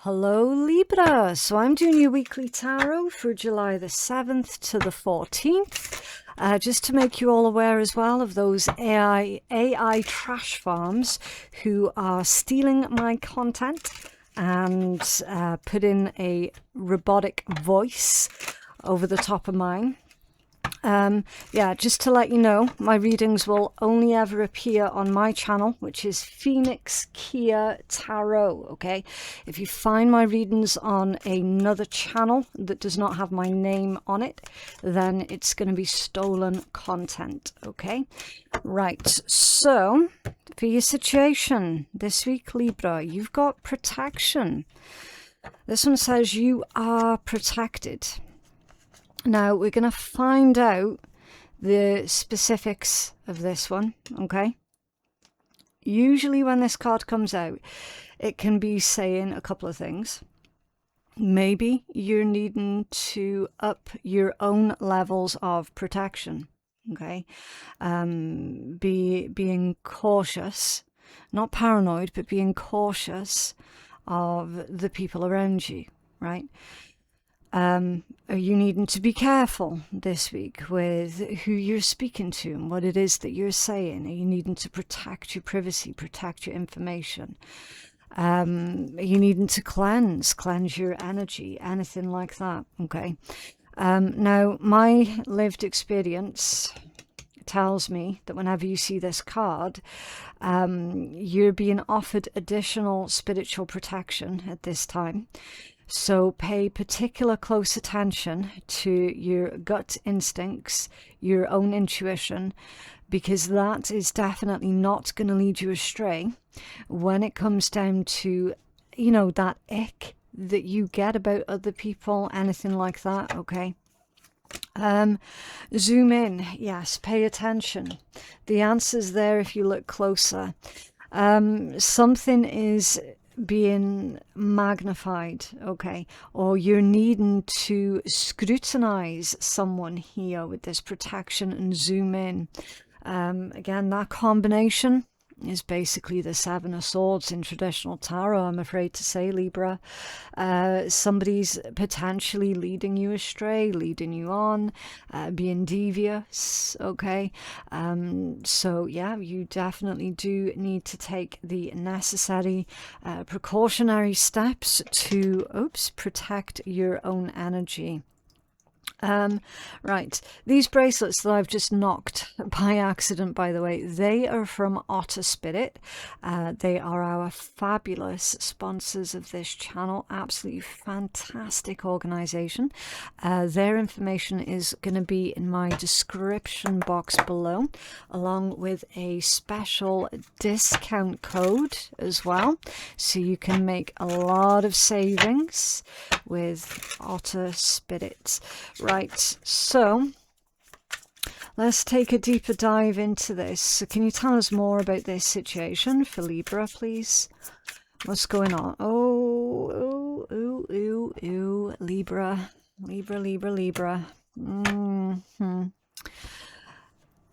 Hello Libra, so I'm doing your weekly tarot for July the 7th to the 14th. Just to make you all aware as well of those AI trash farms who are stealing my content and put in a robotic voice over the top of mine. Yeah, just to let you know, my readings will only ever appear on my channel, which is Phoenix Keia Tarot, okay? If you find my readings on another channel that does not have my name on it, then it's going to be stolen content, okay? Right, so for your situation this week, Libra, you've got protection. This one says you are protected. Now, we're going to find out the specifics of this one, okay? Usually when this card comes out, it can be saying a couple of things. Maybe you're needing to up your own levels of protection, okay? Being cautious, not paranoid, but being cautious of the people around you, right? Are you needing to be careful this week with who you're speaking to and what it is that you're saying? Are you needing to protect your privacy, protect your information? Are you needing to cleanse your energy, anything like that? Okay. Now, my lived experience tells me that whenever you see this card, you're being offered additional spiritual protection at this time. So pay particular close attention to your gut instincts, your own intuition, because that is definitely not going to lead you astray when it comes down to, you know, that ick that you get about other people, anything like that, okay? Zoom in, yes, pay attention. The answer's there if you look closer. Something is being magnified, okay, or you're needing to scrutinize someone here with this protection and zoom in. Again, that combination is basically the Seven of Swords in traditional tarot, I'm afraid to say, Libra. Somebody's potentially leading you astray, leading you on, being devious, okay? So yeah, you definitely do need to take the necessary precautionary steps to, protect your own energy. Right, these bracelets that I've just knocked by accident, by the way, they are from Otter Spirit. They are our fabulous sponsors of this channel, absolutely fantastic organization. Their information is going to be in my description box below, along with a special discount code as well, so you can make a lot of savings with Otter Spirit. Right, so let's take a deeper dive into this. So can you tell us more about this situation for Libra, please? What's going on? Oh, Libra.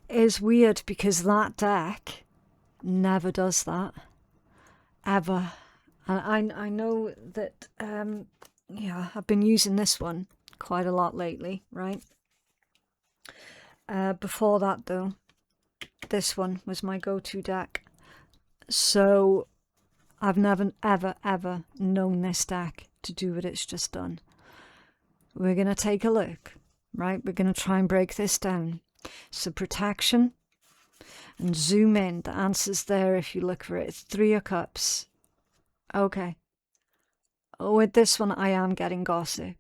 It's weird because that deck never does that, ever. And I know that, yeah, I've been using this one quite a lot lately, right? Before that, though, this one was my go-to deck. So I've never, ever known this deck to do what it's just done. We're going to take a look, right? We're going to try and break this down. So protection and zoom in. The answer's there if you look for it. It's Three of Cups. Okay. With this one, I am getting gossip.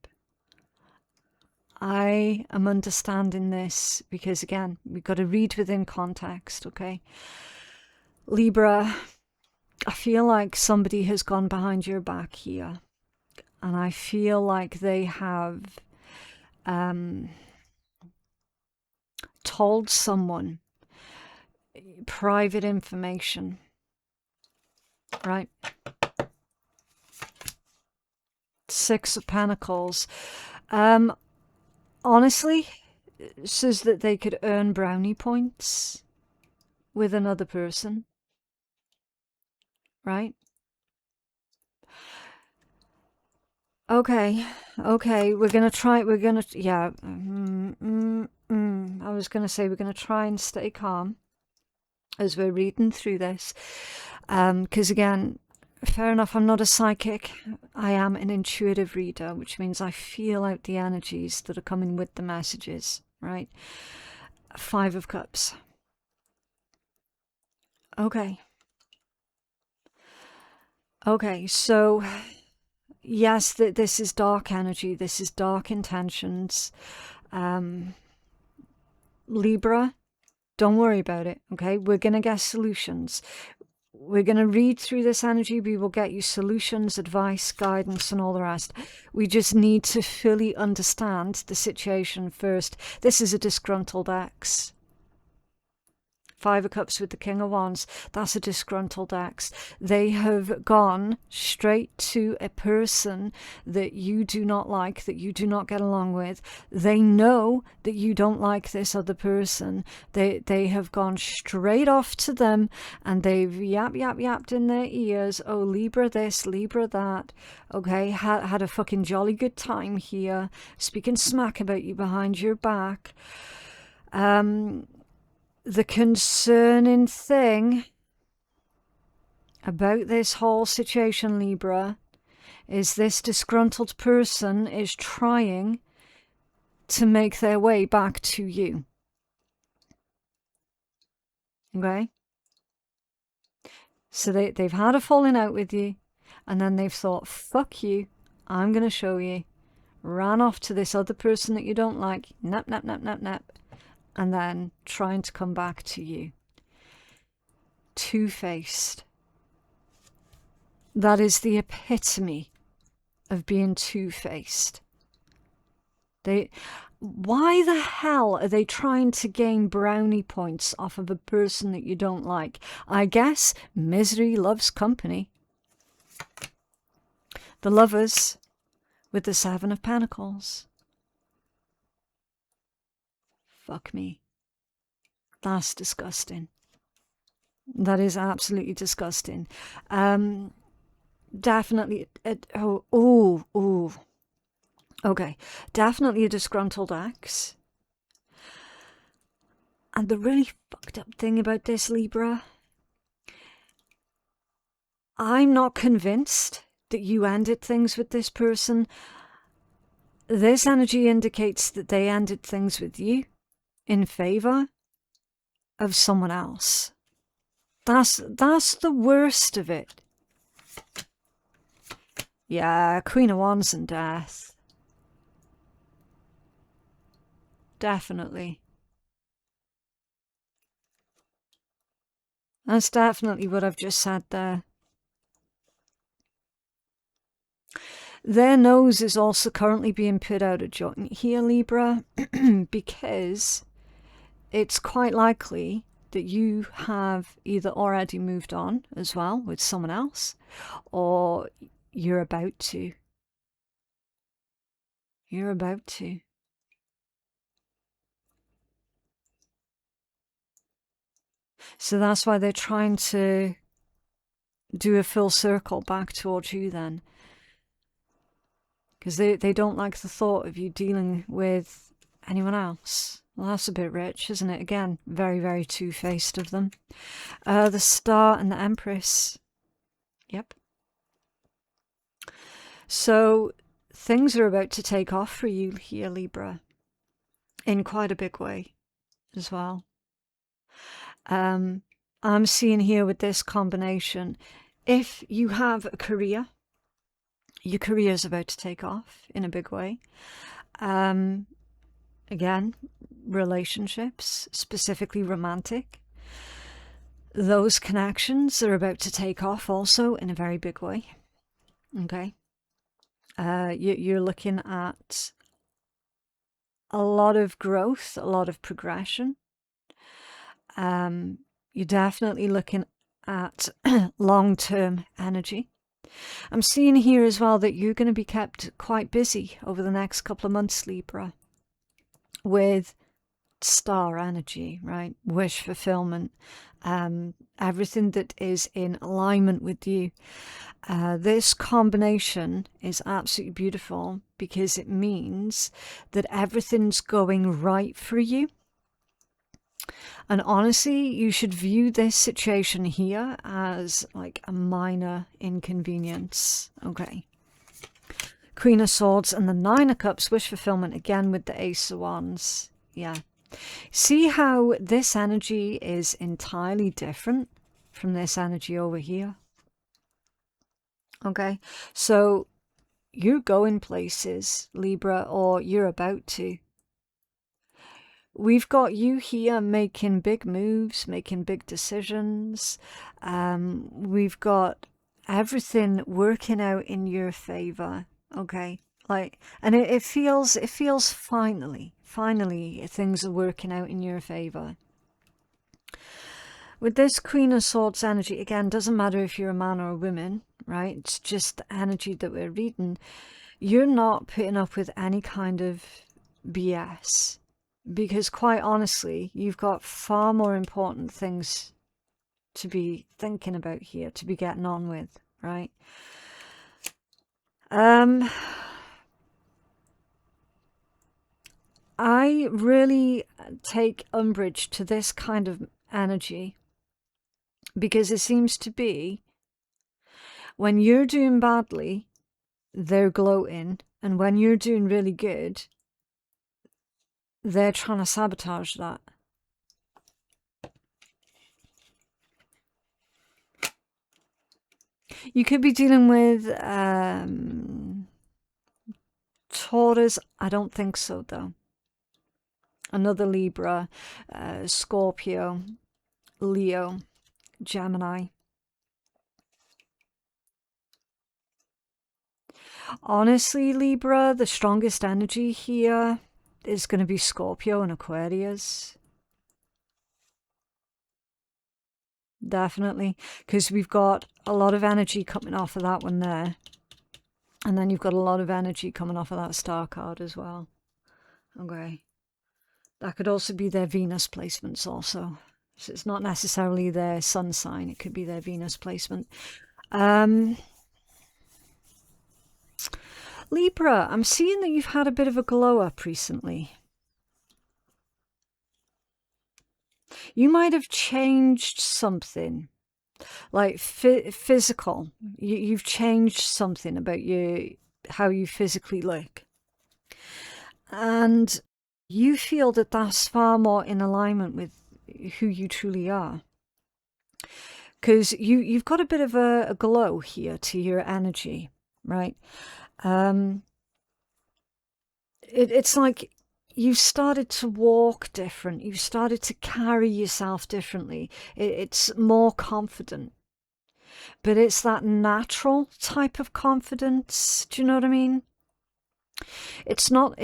I am understanding this because, again, we've got to read within context, okay? Libra, I feel like somebody has gone behind your back here. And I feel like they have told someone private information, right? Six of Pentacles. Honestly, it says that they could earn brownie points with another person, right? Okay, okay, we're going to try, we're going to, yeah, I was going to say we're going to try and stay calm as we're reading through this. Because again, fair enough, I'm not a psychic. I am an intuitive reader, which means I feel out the energies that are coming with the messages, right? 5 of Cups. Okay. Okay, so yes, this is dark energy. This is dark intentions. Libra, don't worry about it, okay? We're going to get solutions. We're going to read through this energy. We will get you solutions, advice, guidance, and all the rest. We just need to fully understand the situation first. This is a disgruntled ex. 5 of Cups with the King of Wands. That's a disgruntled ex. They have gone straight to a person that you do not like, that you do not get along with. They know that you don't like this other person. They have gone straight off to them and they've yapped in their ears. Oh, Libra this, Libra that. Okay, had a fucking jolly good time here, speaking smack about you behind your back. The concerning thing about this whole situation, Libra, is this disgruntled person is trying to make their way back to you. Okay? So they've had a falling out with you, and then they've thought, fuck you, I'm going to show you. Ran off to this other person that you don't like, nap, and then trying to come back to you. Two-faced. That is the epitome of being two-faced. Why the hell are they trying to gain brownie points off of a person that you don't like? I guess misery loves company. The Lovers with the 7 of Pentacles. Fuck me. That's disgusting. That is absolutely disgusting. Definitely. Okay. Definitely a disgruntled ex. And the really fucked up thing about this, Libra, I'm not convinced that you ended things with this person. This energy indicates that they ended things with you in favor of someone else. That's the worst of it. Yeah, Queen of Wands and Death. Definitely. That's definitely what I've just said there. Their nose is also currently being put out of joint here, Libra, because it's quite likely that you have either already moved on as well with someone else, or you're about to. You're about to. So that's why they're trying to do a full circle back towards you then. Because they don't like the thought of you dealing with anyone else. Well, that's a bit rich, isn't it? Again, very, very two-faced of them. The Star and the Empress. Yep. So things are about to take off for you here, Libra. In quite a big way as well. I'm seeing here with this combination, if you have a career, your career is about to take off in a big way. Again, relationships, specifically romantic, those connections are about to take off also in a very big way. Okay. You're looking at a lot of growth, a lot of progression. You're definitely looking at long-term energy. I'm seeing here as well that you're going to be kept quite busy over the next couple of months, Libra, with star energy, right? Wish fulfillment, everything that is in alignment with you. This combination is absolutely beautiful because it means that everything's going right for you. And honestly, you should view this situation here as like a minor inconvenience. Okay. Queen of Swords and the Nine of Cups, wish fulfillment again with the Ace of Wands. Yeah. See how this energy is entirely different from this energy over here? Okay. So you're going places, Libra, or you're about to. We've got you here making big moves, making big decisions. We've got everything working out in your favor. Okay, like, and it feels finally things are working out in your favor. With this Queen of Swords energy, again, doesn't matter if you're a man or a woman, right? It's just the energy that we're reading. You're not putting up with any kind of BS. Because quite honestly, you've got far more important things to be thinking about here, to be getting on with, right? I really take umbrage to this kind of energy because it seems to be when you're doing badly, they're gloating, and when you're doing really good, they're trying to sabotage that. You could be dealing with Taurus. I don't think so, though. Another Libra, Scorpio, Leo, Gemini. Honestly, Libra, the strongest energy here is going to be Scorpio and Aquarius. Definitely, because we've got a lot of energy coming off of that one there. And then you've got a lot of energy coming off of that star card as well. Okay. That could also be their Venus placements also. So it's not necessarily their sun sign. It could be their Venus placement. Libra, I'm seeing that you've had a bit of a glow up recently. You might have changed something, like physical. You've changed something about how you physically look. And you feel that that's far more in alignment with who you truly are. Because you've got a bit of a glow here to your energy, right? It's like you've started to walk different. You've started to carry yourself differently. It's more confident. But it's that natural type of confidence. Do you know what I mean? It's not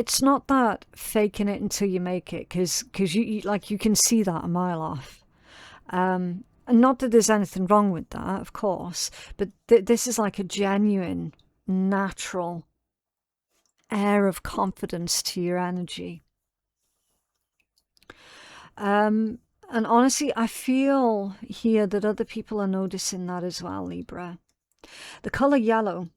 that faking it until you make it, because you can see that a mile off. And not that there's anything wrong with that, of course, but this is like a genuine, natural air of confidence to your energy. And honestly, I feel here that other people are noticing that as well, Libra. The color yellow,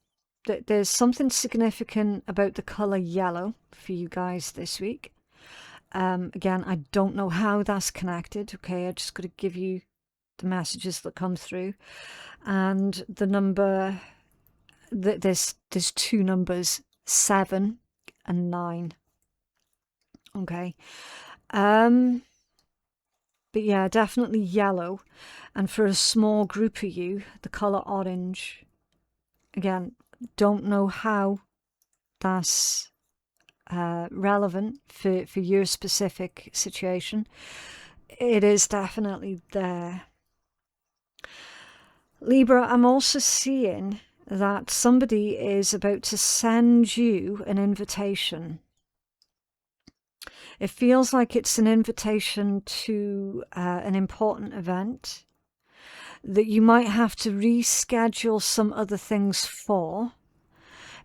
there's something significant about the color yellow for you guys this week. Again, I don't know how that's connected. Okay, I just got to give you the messages that come through. And the number, there's two numbers, 7 and 9. Okay. But yeah, definitely yellow. And for a small group of you, the color orange. Again, don't know how that's relevant for your specific situation. It is definitely there. Libra, I'm also seeing that somebody is about to send you an invitation. It feels like it's an invitation to an important event that you might have to reschedule some other things for,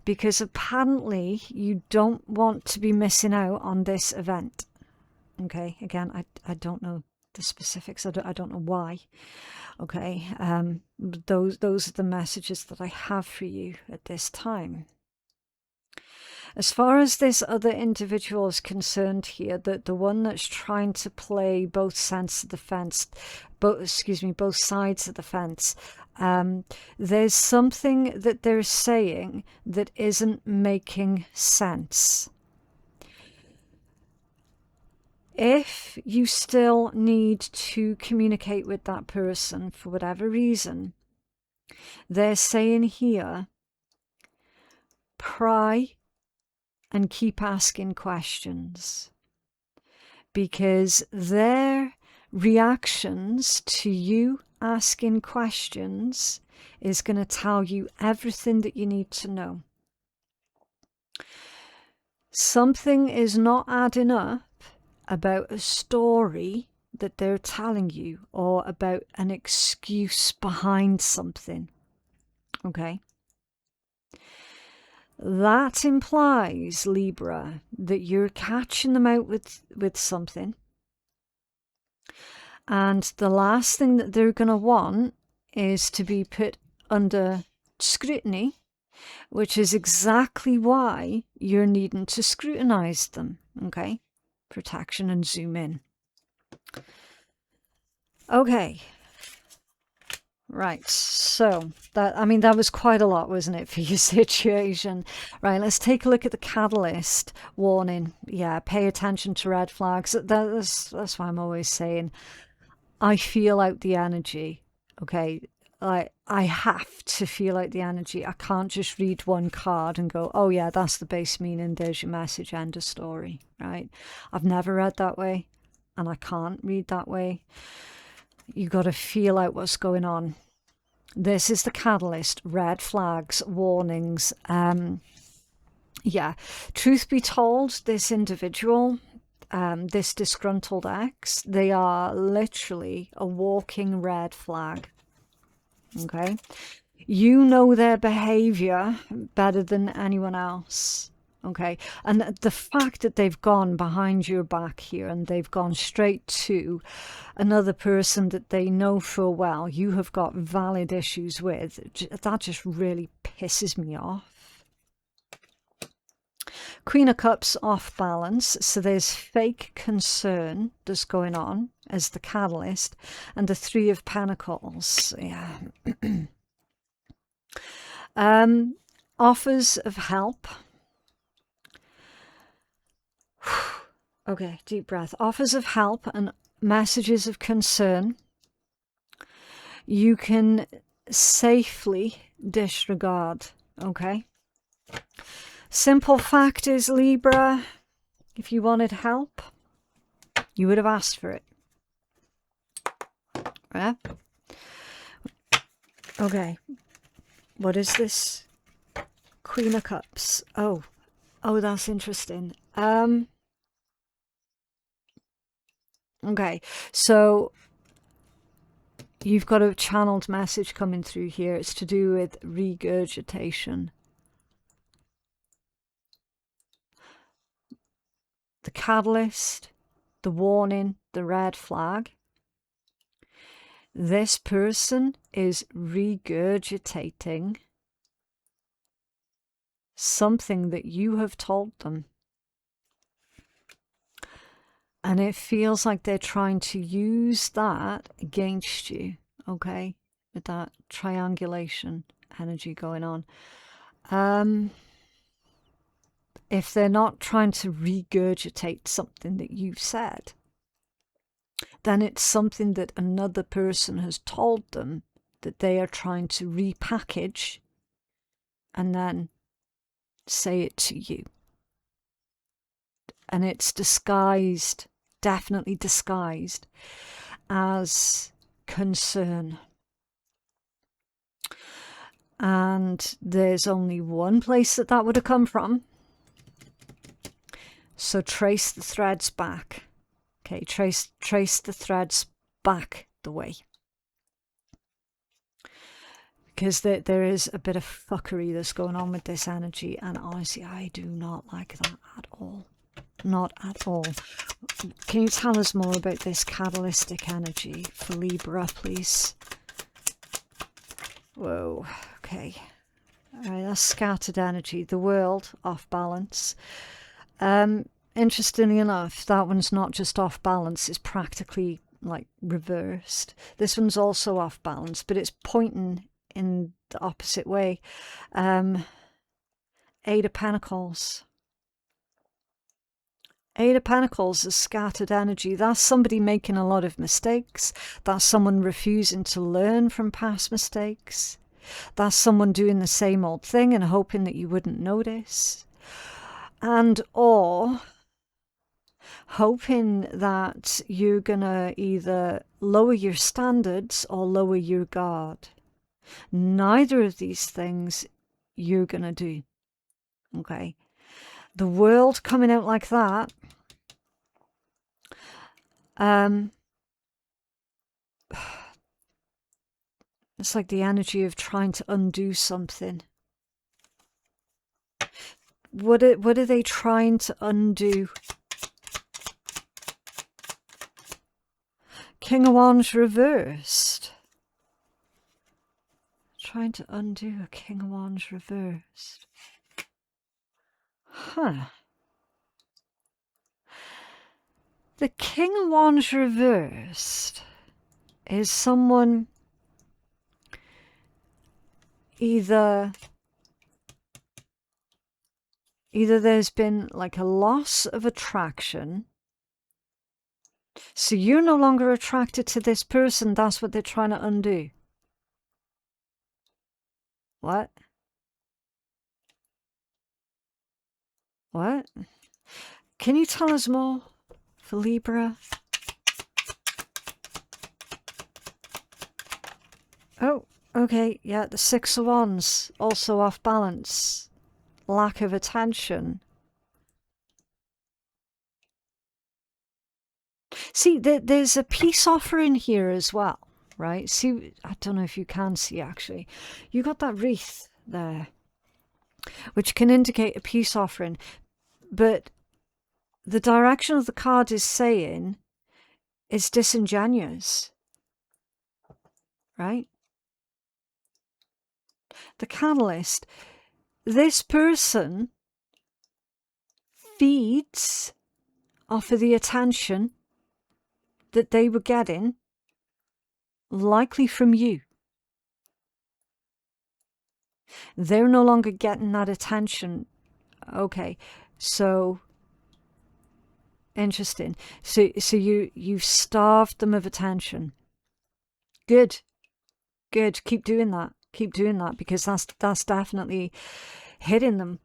because apparently you don't want to be missing out on this event. Okay, again, I don't know the specifics. I don't know why. Okay, those are the messages that I have for you at this time. As far as this other individual is concerned here, the one that's trying to play both sides of the fence, both sides of the fence, there's something that they're saying that isn't making sense. If you still need to communicate with that person for whatever reason, they're saying here, pry and keep asking questions, because their reactions to you asking questions is going to tell you everything that you need to know. Something is not adding up about a story that they're telling you, or about an excuse behind something. Okay? That implies, Libra, that you're catching them out with something. And the last thing that they're going to want is to be put under scrutiny, which is exactly why you're needing to scrutinize them. Okay? Protection and zoom in. Okay. Right, so that was quite a lot, wasn't it, for your situation? Right, let's take a look at the catalyst warning. Yeah, pay attention to red flags. That's why I'm always saying I feel out the energy. Okay, I have to feel out the energy. I can't just read one card and go, oh yeah, that's the base meaning, there's your message, end of story. Right? I've never read that way, and I can't read that way. You got to feel out what's going on. This is the catalyst, red flags, warnings. Yeah, truth be told, this individual, this disgruntled ex, they are literally a walking red flag. Okay? You know their behavior better than anyone else. Okay, and the fact that they've gone behind your back here and they've gone straight to another person that they know full well you have got valid issues with, that just really pisses me off. Queen of Cups off balance, so there's fake concern that's going on as the catalyst, and the Three of Pentacles. Yeah. Offers of help. Okay, deep breath. Offers of help and messages of concern you can safely disregard. Okay? Simple fact is, Libra, if you wanted help, you would have asked for it. Yeah? Okay. What is this? Queen of Cups. Oh, that's interesting. Okay, so you've got a channeled message coming through here. It's to do with regurgitation. The catalyst, the warning, the red flag. This person is regurgitating something that you have told them. And it feels like they're trying to use that against you, okay? With that triangulation energy going on. If they're not trying to regurgitate something that you've said, then it's something that another person has told them that they are trying to repackage and then say it to you. And it's disguised, definitely disguised, as concern. And there's only one place that would have come from. So trace the threads back. Okay, trace the threads back the way. Because there is a bit of fuckery that's going on with this energy. And honestly, I do not like that at all. Not at all. Can you tell us more about this catalytic energy for Libra, please? Whoa, okay. All right, that's scattered energy. The world off balance. Interestingly enough, that one's not just off balance, it's practically like reversed. This one's also off balance, but it's pointing in the opposite way. Eight of Pentacles. Eight of Pentacles is scattered energy. That's somebody making a lot of mistakes. That's someone refusing to learn from past mistakes. That's someone doing the same old thing and hoping that you wouldn't notice. And or hoping that you're going to either lower your standards or lower your guard. Neither of these things you're going to do. Okay. The world coming out like that. It's like the energy of trying to undo something. What are they trying to undo? King of Wands reversed. Trying to undo a King of Wands reversed. Huh. The King of Wands reversed is someone either there's been like a loss of attraction, so you're no longer attracted to this person. That's what they're trying to undo. What? What? Can you tell us more for Libra? Oh, okay. Yeah, the Six of Wands, also off balance. Lack of attention. See, there's a peace offering here as well, right? See, I don't know if you can see, actually. You got that wreath there, which can indicate a peace offering. But the direction of the card is saying it's disingenuous, right? The catalyst, this person feeds off of the attention that they were getting, likely from you. They're no longer getting that attention. Okay, so interesting. So you've starved them of attention. Good. Keep doing that. Keep doing that, because that's definitely hitting them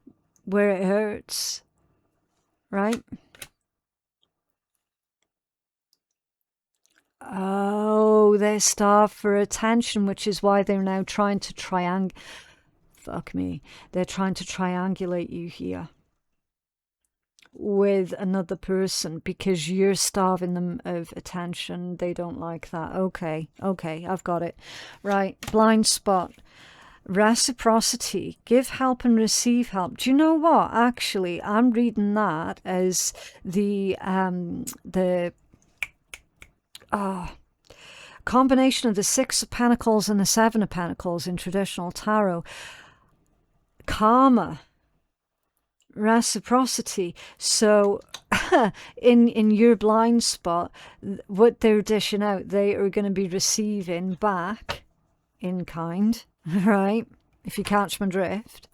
where it hurts, right? Oh, they're starved for attention, which is why they're now trying to they're trying to triangulate you here with another person, because you're starving them of attention. They don't like that. Okay, I've got it. Right, blind spot. Reciprocity. Give help and receive help. Do you know what? Actually, I'm reading that as the combination of the Six of Pentacles and the Seven of Pentacles in traditional tarot. Karma. Reciprocity. So in your blind spot, what they're dishing out, they are going to be receiving back in kind, right? If you catch my drift.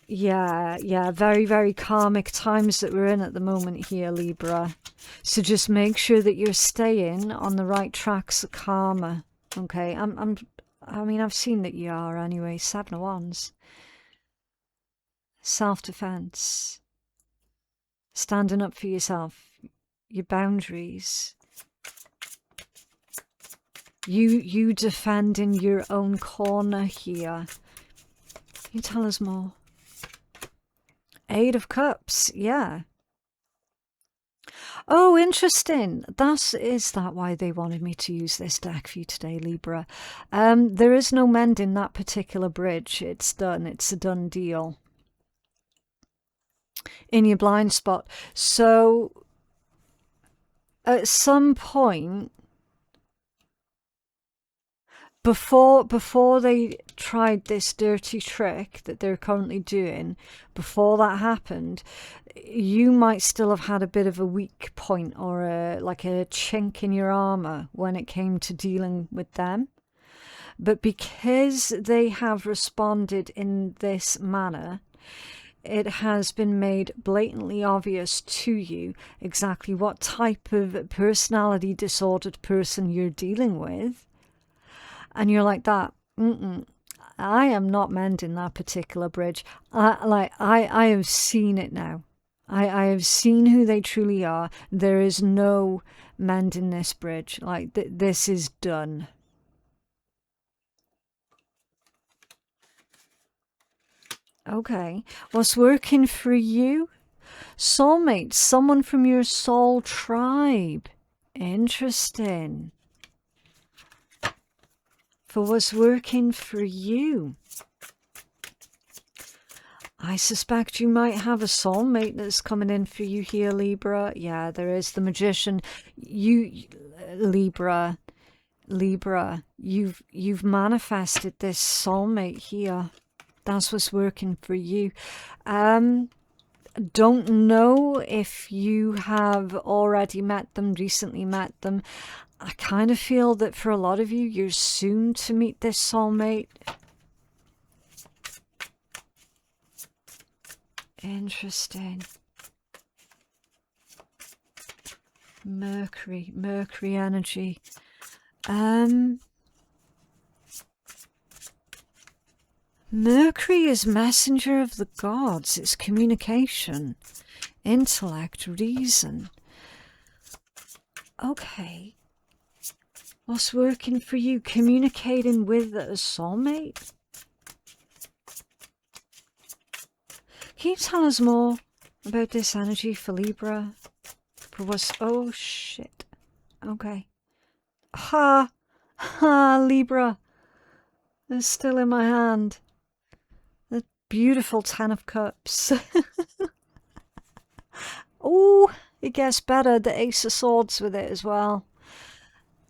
Yeah, very, very karmic times that we're in at the moment here, Libra. So just make sure that you're staying on the right tracks of karma. Okay, I mean, I've seen that you are anyway. Seven of Wands. Self-defense. Standing up for yourself. Your boundaries. You defending your own corner here. Can you tell us more? Eight of Cups, yeah. Oh, interesting. Is that why they wanted me to use this deck for you today, Libra? There is no mending that particular bridge. It's done. It's a done deal. in your blind spot. So at some point, before they tried this dirty trick that they're currently doing, before that happened, you might still have had a bit of a weak point or like a chink in your armor when it came to dealing with them. But because they have responded in this manner, it has been made blatantly obvious to you exactly what type of personality disordered person you're dealing with. And you're like that, I am not mending that particular bridge. I have seen it now. I have seen who they truly are. There is no mending this bridge. Like, this is done. Okay, what's working for you? Soulmate, someone from your soul tribe. Interesting. For what's working for you, I suspect you might have a soulmate that's coming in for you here, Libra. Yeah, there is the Magician. You, Libra, you've manifested this soulmate here. That's what's working for you. Don't know if you have already met them, recently met them. I kind of feel that for a lot of you, you're soon to meet this soulmate. Interesting. Mercury energy. Mercury is messenger of the gods. It's communication, intellect, reason. Okay. What's working for you? Communicating with a soulmate? Can you tell us more about this energy for Libra? For what's... Oh, shit. Okay. Ha! Ha, Libra. It's still in my hand. The beautiful Ten of Cups. Oh, it gets better. The Ace of Swords with it as well.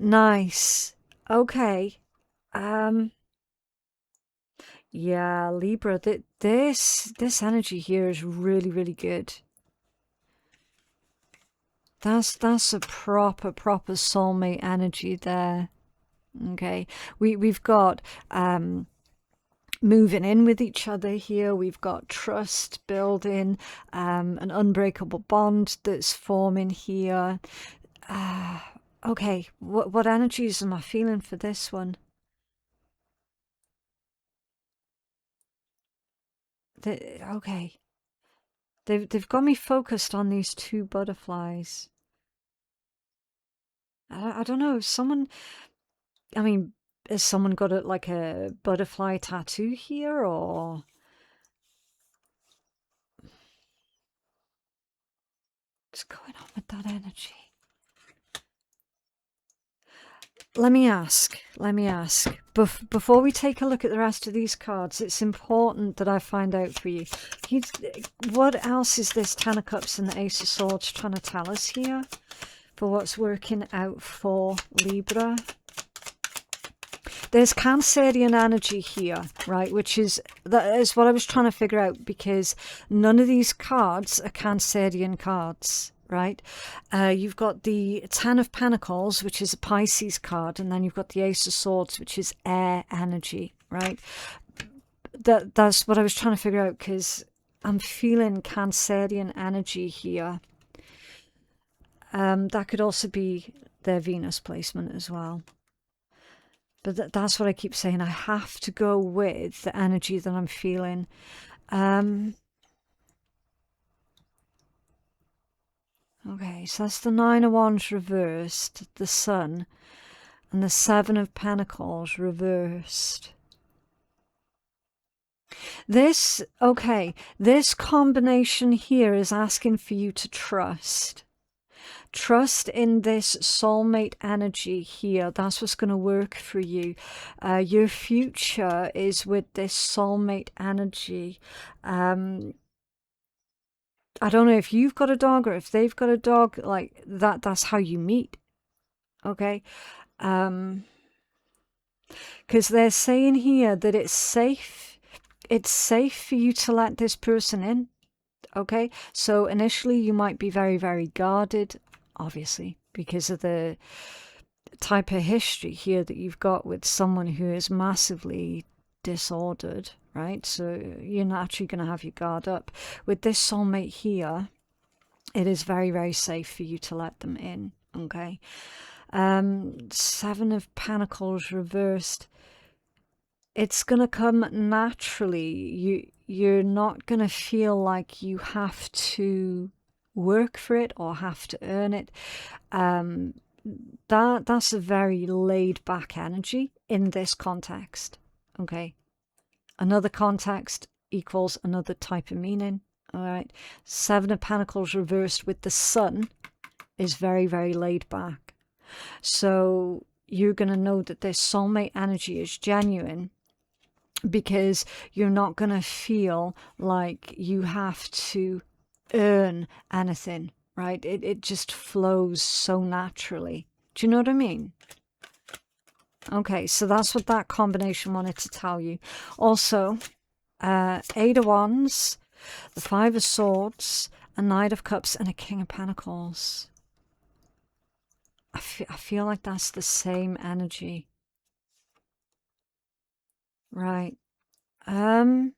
Nice. Okay. Yeah, Libra, this energy here is really, really good. That's a proper soulmate energy there. Okay. We've got moving in with each other here. We've got trust building, an unbreakable bond that's forming here. Okay, what energies am I feeling for this one? Okay. They've got me focused on these two butterflies. I don't know, someone... I mean, has someone got like a butterfly tattoo here, or... What's going on with that energy? Let me ask. Before we take a look at the rest of these cards, it's important that I find out for you. What else is this Ten of Cups and the Ace of Swords trying to tell us here? For what's working out for Libra? There's Cancerian energy here, right? That is what I was trying to figure out, because none of these cards are Cancerian cards, right? You've got the Ten of Pentacles, which is a Pisces card, and then you've got the Ace of Swords, which is air energy, right? That's what I was trying to figure out, because I'm feeling Cancerian energy here. That could also be their Venus placement as well. But that's what I keep saying. I have to go with the energy that I'm feeling. Okay, so that's the Nine of Wands reversed, the Sun, and the Seven of Pentacles reversed. This combination here is asking for you to trust. Trust in this soulmate energy here. That's what's going to work for you. Your future is with this soulmate energy. I don't know if you've got a dog or if they've got a dog, like that's how you meet. Okay. Because they're saying here that it's safe for you to let this person in. Okay, so initially you might be very, very guarded, obviously, because of the type of history here that you've got with someone who is massively disordered, right? So you're naturally going to have your guard up. With this soulmate here, it is very, very safe for you to let them in. Okay. Seven of Pentacles reversed. It's going to come naturally. You're not going to feel like you have to work for it or have to earn it. That's a very laid back energy in this context. Okay. Another context equals another type of meaning. All right. Seven of Pentacles reversed with the Sun is very, very laid back. So you're going to know that this soulmate energy is genuine, because you're not going to feel like you have to earn anything, right? It just flows so naturally. Do you know what I mean? Okay, so that's what that combination wanted to tell you. Also, Eight of Wands, the Five of Swords, a Knight of Cups, and a King of Pentacles. I feel like that's the same energy. Right. Eight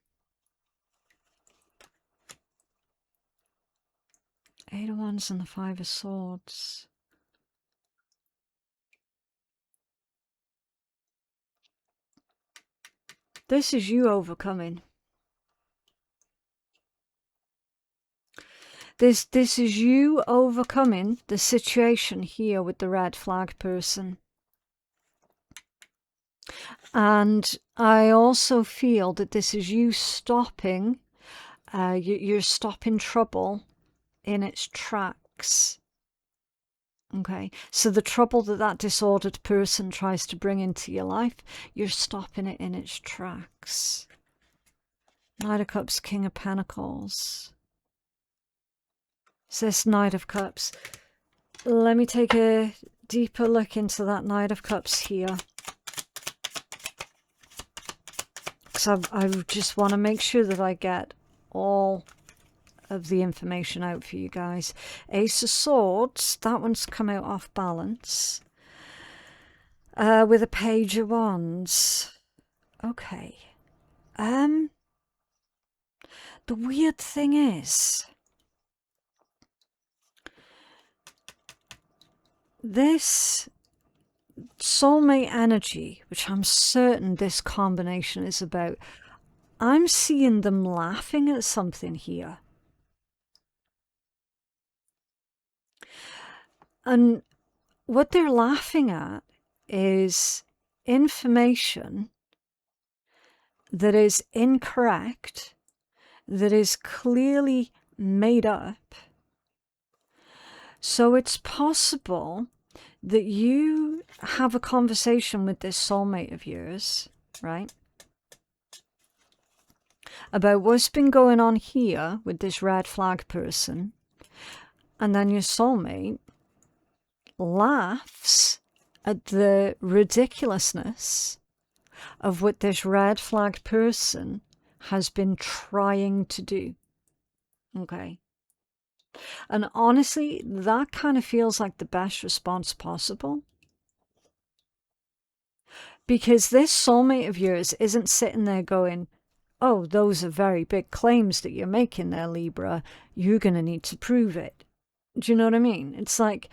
of Wands and the Five of Swords. This is you overcoming. This is you overcoming the situation here with the red flag person. And I also feel that this is you stopping, you're stopping trouble in its tracks. Okay, so the trouble that disordered person tries to bring into your life, you're stopping it in its tracks. Knight of Cups, King of Pentacles. So this Knight of Cups. Let me take a deeper look into that Knight of Cups here. Because I just want to make sure that I get all of the information out for you guys. Ace of Swords, that one's come out off balance. With a Page of Wands. Okay. The weird thing is, this soulmate energy, which I'm certain this combination is about, I'm seeing them laughing at something here. And what they're laughing at is information that is incorrect, that is clearly made up. So it's possible that you have a conversation with this soulmate of yours, right? About what's been going on here with this red flag person. And then your soulmate laughs at the ridiculousness of what this red flag person has been trying to do. Okay. And honestly, that kind of feels like the best response possible. Because this soulmate of yours isn't sitting there going, oh, those are very big claims that you're making there, Libra. You're going to need to prove it. Do you know what I mean? It's like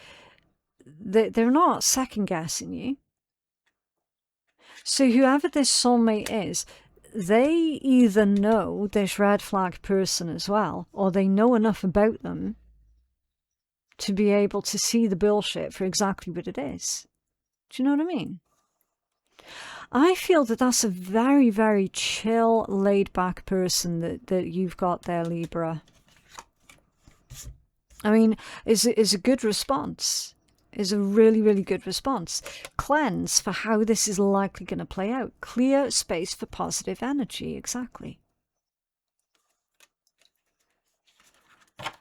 they're not second guessing you. So whoever this soulmate is, they either know this red flag person as well, or they know enough about them to be able to see the bullshit for exactly what it is. Do you know what I mean? I feel that that's a very, very chill, laid-back person that you've got there, Libra. I mean, is a good response. Is a really, really good response. Cleanse for how this is likely going to play out. Clear space for positive energy, exactly.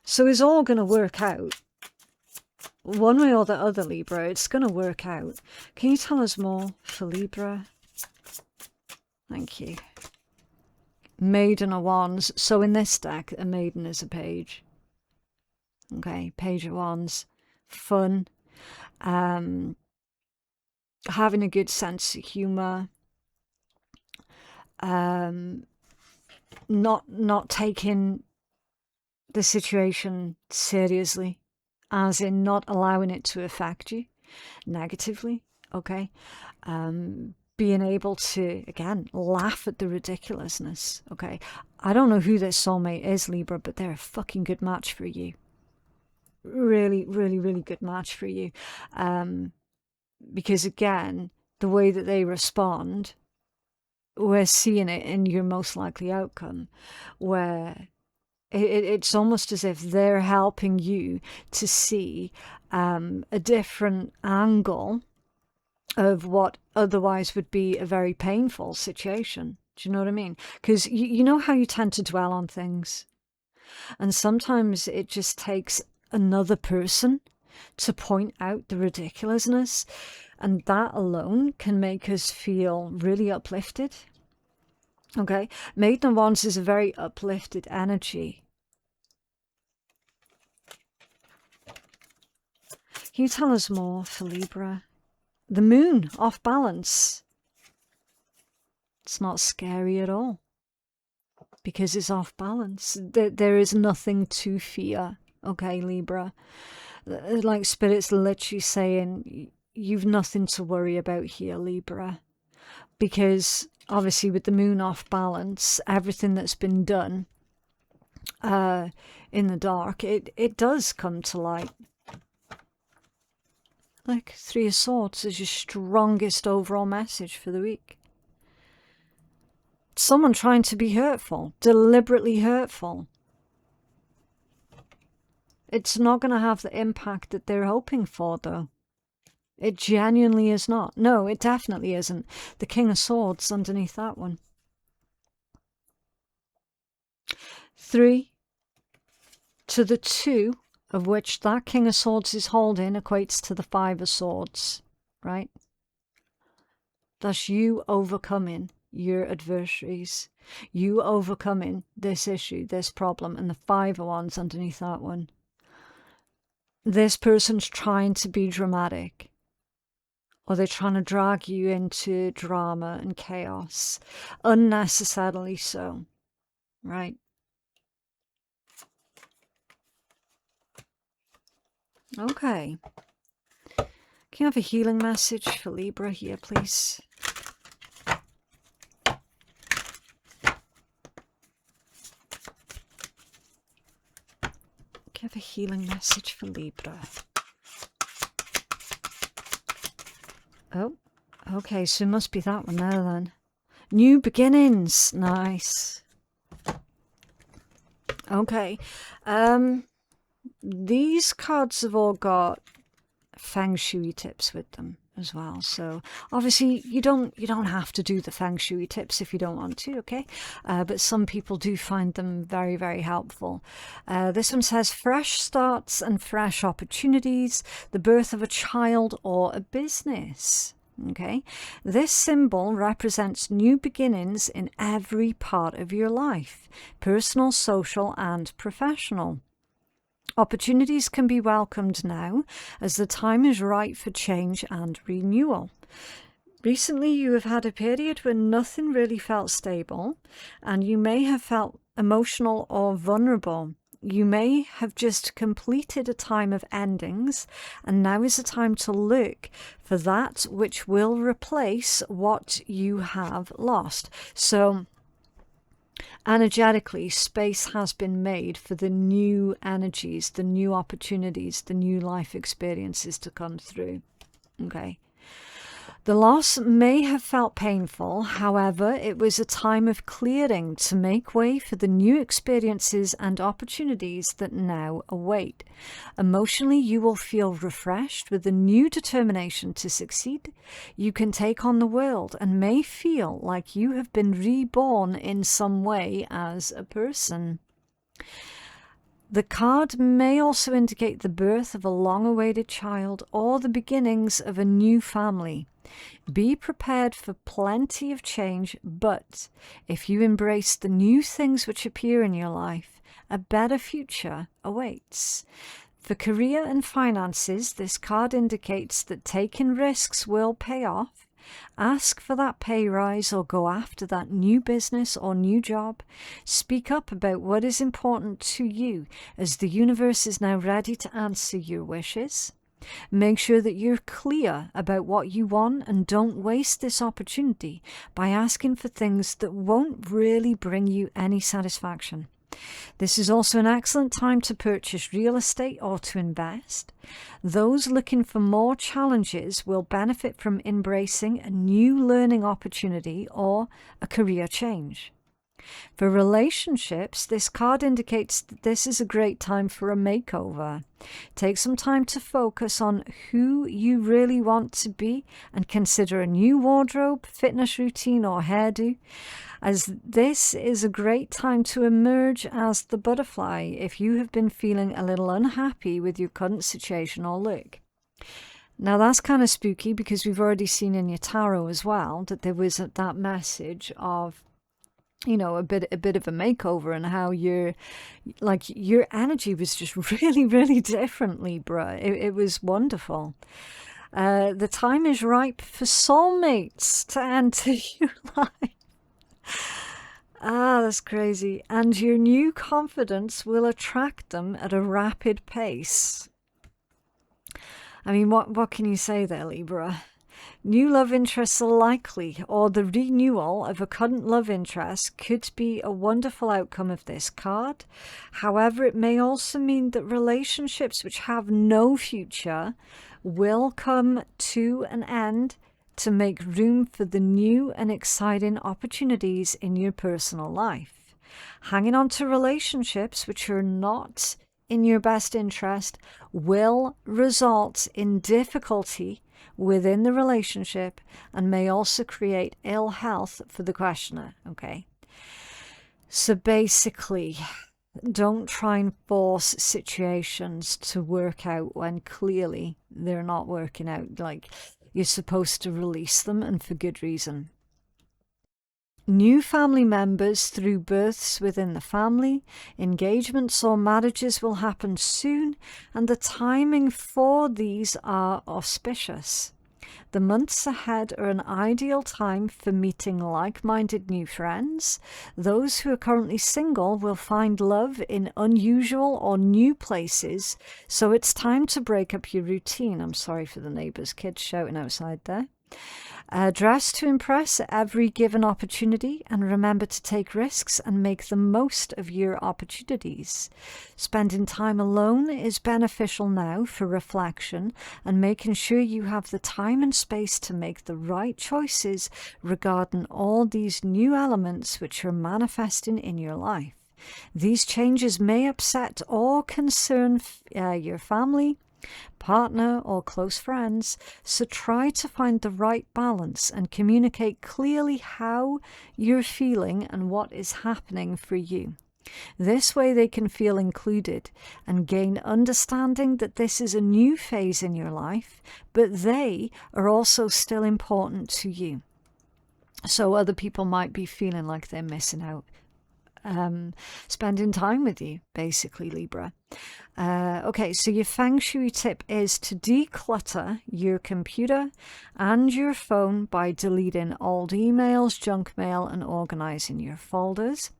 So it's all going to work out. One way or the other, Libra, it's going to work out. Can you tell us more for Libra? Thank you. Maiden of Wands. So in this deck, a maiden is a page. Okay, Page of Wands. Fun. Having a good sense of humour. Not taking the situation seriously, as in not allowing it to affect you negatively. Okay, being able to, again, laugh at the ridiculousness. Okay, I don't know who this soulmate is, Libra, but they're a fucking good match for you. Really, really, really good match for you. Because again, the way that they respond, we're seeing it in your most likely outcome, where it's almost as if they're helping you to see a different angle of what otherwise would be a very painful situation. Do you know what I mean? Because you know how you tend to dwell on things, and sometimes it just takes another person to point out the ridiculousness, and that alone can make us feel really uplifted. Okay, Maiden of Wands is a very uplifted energy. Can you tell us more for Libra? The moon, off balance. It's not scary at all, because it's off balance. There is nothing to fear. Okay, Libra. Like Spirit's literally saying, you've nothing to worry about here, Libra. Because obviously with the moon off balance, everything that's been done in the dark, it does come to light. Like Three of Swords is your strongest overall message for the week. Someone trying to be hurtful, deliberately hurtful. It's not going to have the impact that they're hoping for, though. It genuinely is not. No, it definitely isn't. The King of Swords underneath that one. 3 to the 2, of which that King of Swords is holding, equates to the 5 of Swords, right? Thus you overcoming your adversaries. You overcoming this issue, this problem, and the 5 of Wands underneath that one. This person's trying to be dramatic, or they're trying to drag you into drama and chaos, unnecessarily so, right? Okay. Can you have a healing message for Libra here, please? Can you have a healing message for Libra? Oh, okay, so it must be that one there then. New beginnings. Nice. Okay. These cards have all got feng shui tips with them as well. So obviously you don't have to do the feng shui tips if you don't want to, okay? But some people do find them very, very helpful. This one says fresh starts and fresh opportunities, the birth of a child or a business. Okay, this symbol represents new beginnings in every part of your life, personal, social, and professional. Opportunities can be welcomed now, as the time is right for change and renewal. Recently, you have had a period when nothing really felt stable, and you may have felt emotional or vulnerable. You may have just completed a time of endings, and now is the time to look for that which will replace what you have lost. So energetically, space has been made for the new energies, the new opportunities, the new life experiences to come through. Okay. The loss may have felt painful, however, it was a time of clearing to make way for the new experiences and opportunities that now await. Emotionally, you will feel refreshed with a new determination to succeed. You can take on the world and may feel like you have been reborn in some way as a person. The card may also indicate the birth of a long-awaited child or the beginnings of a new family. Be prepared for plenty of change, but if you embrace the new things which appear in your life, a better future awaits. For career and finances, this card indicates that taking risks will pay off. Ask for that pay rise or go after that new business or new job. Speak up about what is important to you, as the universe is now ready to answer your wishes. Make sure that you're clear about what you want and don't waste this opportunity by asking for things that won't really bring you any satisfaction. This is also an excellent time to purchase real estate or to invest. Those looking for more challenges will benefit from embracing a new learning opportunity or a career change. For relationships, this card indicates that this is a great time for a makeover. Take some time to focus on who you really want to be and consider a new wardrobe, fitness routine, or hairdo, as this is a great time to emerge as the butterfly if you have been feeling a little unhappy with your current situation or look. Now that's kind of spooky because we've already seen in your tarot as well that there was that message of, you know, a bit of a makeover, and how your energy was just really different, Libra. It was wonderful. The time is ripe for soulmates to enter your life. That's crazy. And your new confidence will attract them at a rapid pace. I mean, what can you say there, Libra? New love interests are likely, or the renewal of a current love interest could be a wonderful outcome of this card. However, it may also mean that relationships which have no future will come to an end to make room for the new and exciting opportunities in your personal life. Hanging on to relationships which are not in your best interest will result in difficulty within the relationship and may also create ill health for the questioner. Okay, so basically, don't try and force situations to work out when clearly they're not working out. Like, you're supposed to release them, and for good reason. New family members through births within the family, engagements or marriages will happen soon, and the timing for these are auspicious. The months ahead are an ideal time for meeting like-minded new friends. Those who are currently single will find love in unusual or new places, so it's time to break up your routine. I'm sorry for the neighbours' kids shouting outside there. Dress to impress at every given opportunity, and remember to take risks and make the most of your opportunities. Spending time alone is beneficial now for reflection and making sure you have the time and space to make the right choices regarding all these new elements which are manifesting in your life. These changes may upset or concern your family, partner, or close friends, so try to find the right balance and communicate clearly how you're feeling and what is happening for you. This way they can feel included and gain understanding that this is a new phase in your life, but they are also still important to you. So other people might be feeling like they're missing out. Spending time with you, basically, Libra. Okay, so your feng shui tip is to declutter your computer and your phone by deleting old emails, junk mail, and organizing your folders.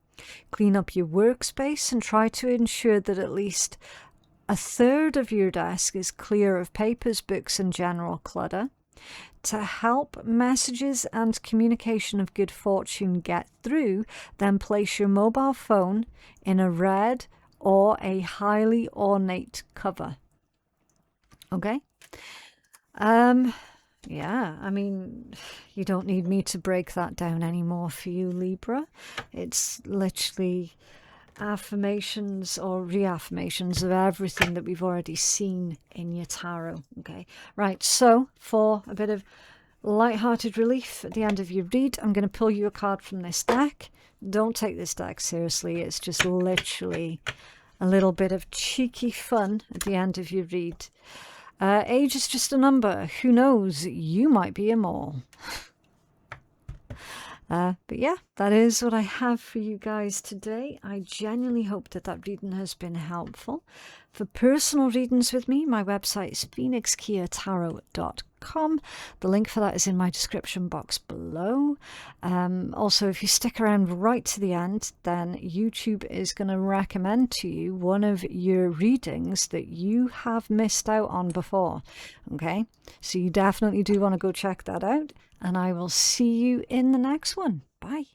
Clean up your workspace and try to ensure that at least a third of your desk is clear of papers, books, and general clutter. To help messages and communication of good fortune get through, then place your mobile phone in a red or a highly ornate cover. Okay? Yeah, I mean, you don't need me to break that down anymore for you, Libra. It's literally affirmations or reaffirmations of everything that we've already seen in your tarot. Okay, right, so for a bit of light-hearted relief at the end of your read, I'm going to pull you a card from this deck. Don't take this deck seriously, it's just literally a little bit of cheeky fun at the end of your read. Age is just a number. Who knows? You might be a mole. But yeah, that is what I have for you guys today. I genuinely hope that that reading has been helpful. For personal readings with me, my website is phoenixkeiatarot.com. The link for that is in my description box below. Also, if you stick around right to the end, then YouTube is going to recommend to you one of your readings that you have missed out on before. Okay, so you definitely do want to go check that out. And I will see you in the next one. Bye.